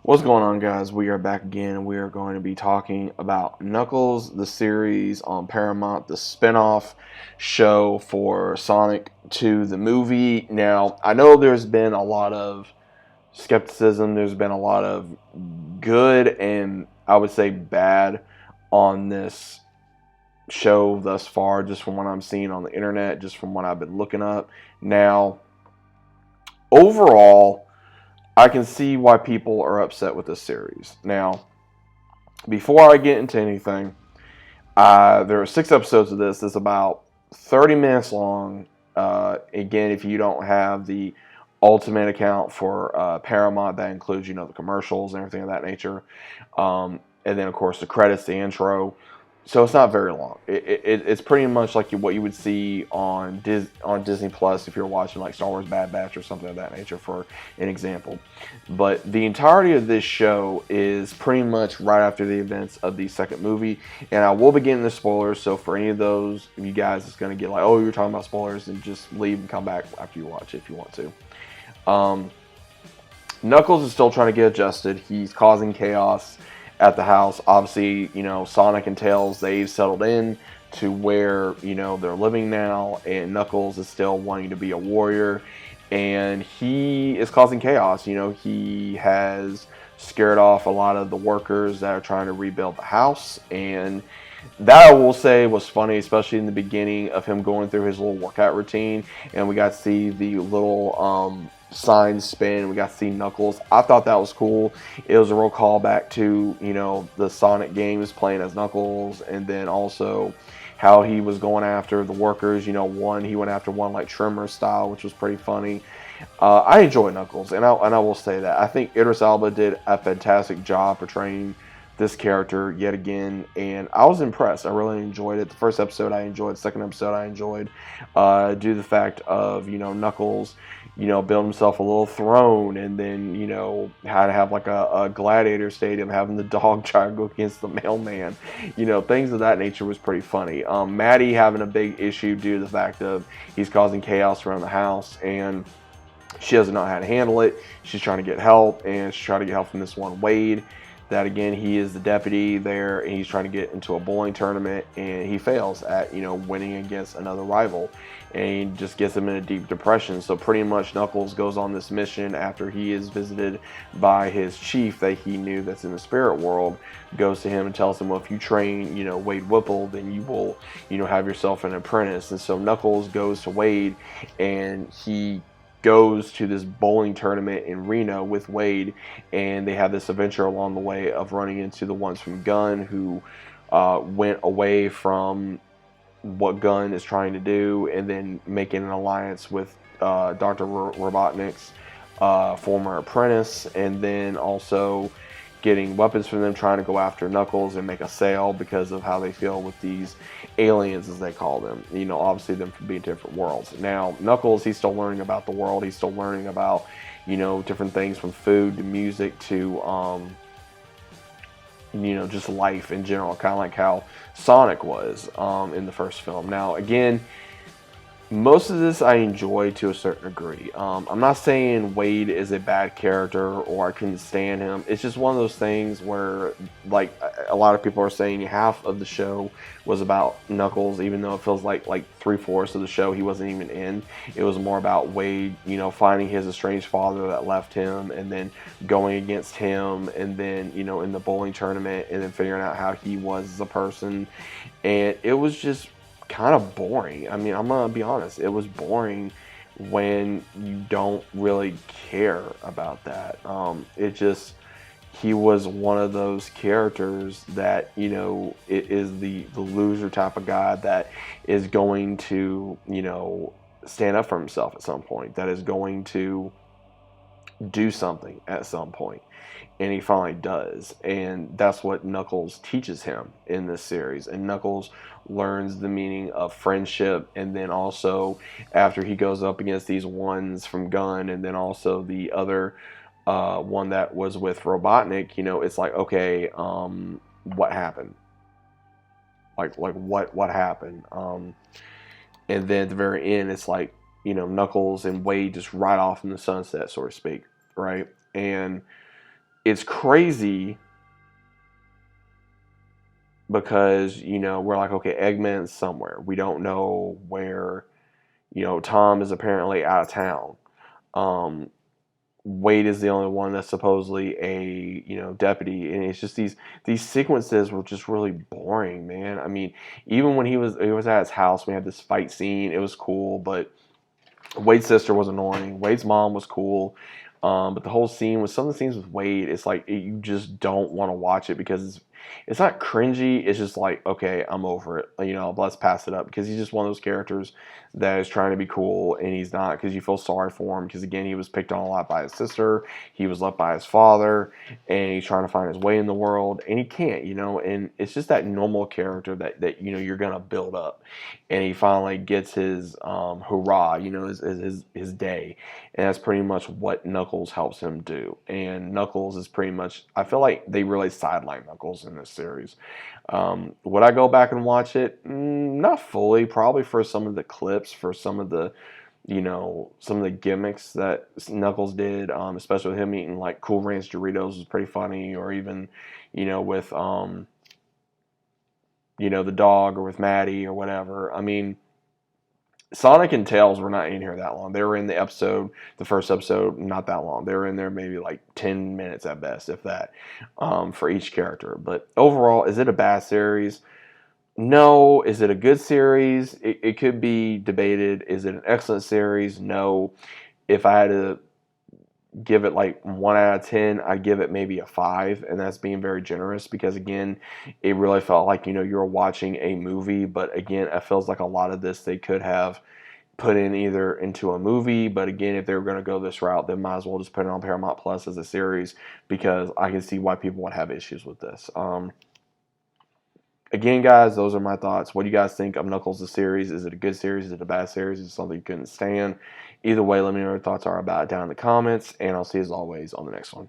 What's going on, guys? We are back again, and we are going to be talking about Knuckles, the series on Paramount, the spinoff show for Sonic 2, the movie. Now, I know there's been a lot of skepticism, there's been a lot of good and I would say bad on this show thus far, just from what I'm seeing on the internet, just from what I've been looking up. Now, overall, I can see why people are upset with this series. Now, before I get into anything, there are 6 episodes of this. It's about 30 minutes long. Again, if you don't have the Ultimate account for Paramount, that includes, the commercials and everything of that nature. And then, of course, the credits, the intro. So it's not very long. It's pretty much like what you would see on Disney Plus if you're watching like Star Wars Bad Batch or something of that nature, for an example. But the entirety of this show is pretty much right after the events of the second movie, and I will be getting the spoilers. So for any of those of you guys that's going to get like, oh, you're talking about spoilers, then just leave and come back after you watch it if you want to. Knuckles is still trying to get adjusted. He's causing chaos at the house. Obviously, Sonic and Tails, they've settled in to where, they're living now, and Knuckles is still wanting to be a warrior, and he is causing chaos. He has scared off a lot of the workers that are trying to rebuild the house, and that, I will say, was funny, especially in the beginning of him going through his little workout routine, and we got to see the little sign spin. We got to see Knuckles. I thought that was cool. It was a real callback to, the Sonic games, playing as Knuckles, and then also how he was going after the workers. He went after one like Trimmer style, which was pretty funny. I enjoy Knuckles, and I will say that. I think Idris Elba did a fantastic job portraying this character yet again, and I was impressed. I really enjoyed it. The first episode I enjoyed, the second episode I enjoyed, due to the fact of, Knuckles, build himself a little throne, and then, how to have like a gladiator stadium, having the dog try to go against the mailman, things of that nature was pretty funny. Maddie having a big issue due to the fact of he's causing chaos around the house, and she doesn't know how to handle it. She's trying to get help, and she's trying to get help from this one Wade. That, again, he is the deputy there, and he's trying to get into a bowling tournament, and he fails at, winning against another rival, and he just gets him in a deep depression. So pretty much Knuckles goes on this mission after he is visited by his chief that he knew that's in the spirit world, goes to him and tells him, well, if you train, Wade Whipple, then you will, have yourself an apprentice. And so Knuckles goes to Wade, and he goes to this bowling tournament in Reno with Wade, and they have this adventure along the way of running into the ones from Gunn who went away from what Gunn is trying to do, and then making an alliance with Dr. Robotnik's former apprentice, and then also getting weapons from them, trying to go after Knuckles and make a sale because of how they feel with these aliens, as they call them. Obviously them from being different worlds. Now, Knuckles, he's still learning about the world. He's still learning about, different things from food to music to, just life in general, kind of like how Sonic was in the first film. Now, again, most of this I enjoy to a certain degree. I'm not saying Wade is a bad character or I couldn't stand him. It's just one of those things where, like, a lot of people are saying half of the show was about Knuckles, even though it feels like 3/4 of the show he wasn't even in. It was more about Wade, finding his estranged father that left him, and then going against him, and then, in the bowling tournament, and then figuring out how he was as a person. And it was just kind of boring. I mean, I'm gonna be honest, it was boring when you don't really care about that. He was one of those characters that, it is the loser type of guy that is going to, stand up for himself at some point, that is going to do something at some point. And he finally does, and that's what Knuckles teaches him in this series. And Knuckles learns the meaning of friendship, and then also after he goes up against these ones from Gunn, and then also the other one that was with Robotnik, it's like, okay, what happened? Like what happened? And then at the very end, it's like, Knuckles and Wade just ride off in the sunset, so to speak, right? And it's crazy because, we're like, okay, Eggman's somewhere. We don't know where, Tom is apparently out of town. Um, Wade is the only one that's supposedly a, deputy, and it's just these sequences were just really boring, man. I mean, even when he was at his house, we had this fight scene. It was cool, but Wade's sister was annoying. Wade's mom was cool. But the whole scene with some of the scenes with Wade, it's like you just don't want to watch it because it's not cringy. It's just like, okay, I'm over it. Let's pass it up because he's just one of those characters that is trying to be cool and he's not, because you feel sorry for him because, again, he was picked on a lot by his sister. He was left by his father, and he's trying to find his way in the world, and he can't. And it's just that normal character that you're gonna build up, and he finally gets his hurrah, his day, and that's pretty much what Knuckles helps him do. And Knuckles is pretty much, I feel like they really sideline Knuckles in this series. Would I go back and watch it? Not fully, probably for some of the clips, for some of the some of the gimmicks that Knuckles did, especially with him eating like Cool Ranch Doritos was pretty funny, or even with the dog, or with Maddie or whatever. I mean, Sonic and Tails were not in here that long. They were in the first episode, not that long. They were in there maybe like 10 minutes at best, if that, for each character. But overall, is it a bad series? No. Is it a good series? It could be debated. Is it an excellent series? No. If I had to give it like 1 out of 10, I'd give it maybe a 5, and that's being very generous because, again, it really felt like you're watching a movie. But again, it feels like a lot of this they could have put in either into a movie, but again, if they were going to go this route, then might as well just put it on Paramount Plus as a series, because I can see why people would have issues with this. Again, guys, those are my thoughts. What do you guys think of Knuckles the series? Is it a good series? Is it a bad series? Is it something you couldn't stand? Either way, let me know what your thoughts are about it down in the comments, and I'll see you as always on the next one.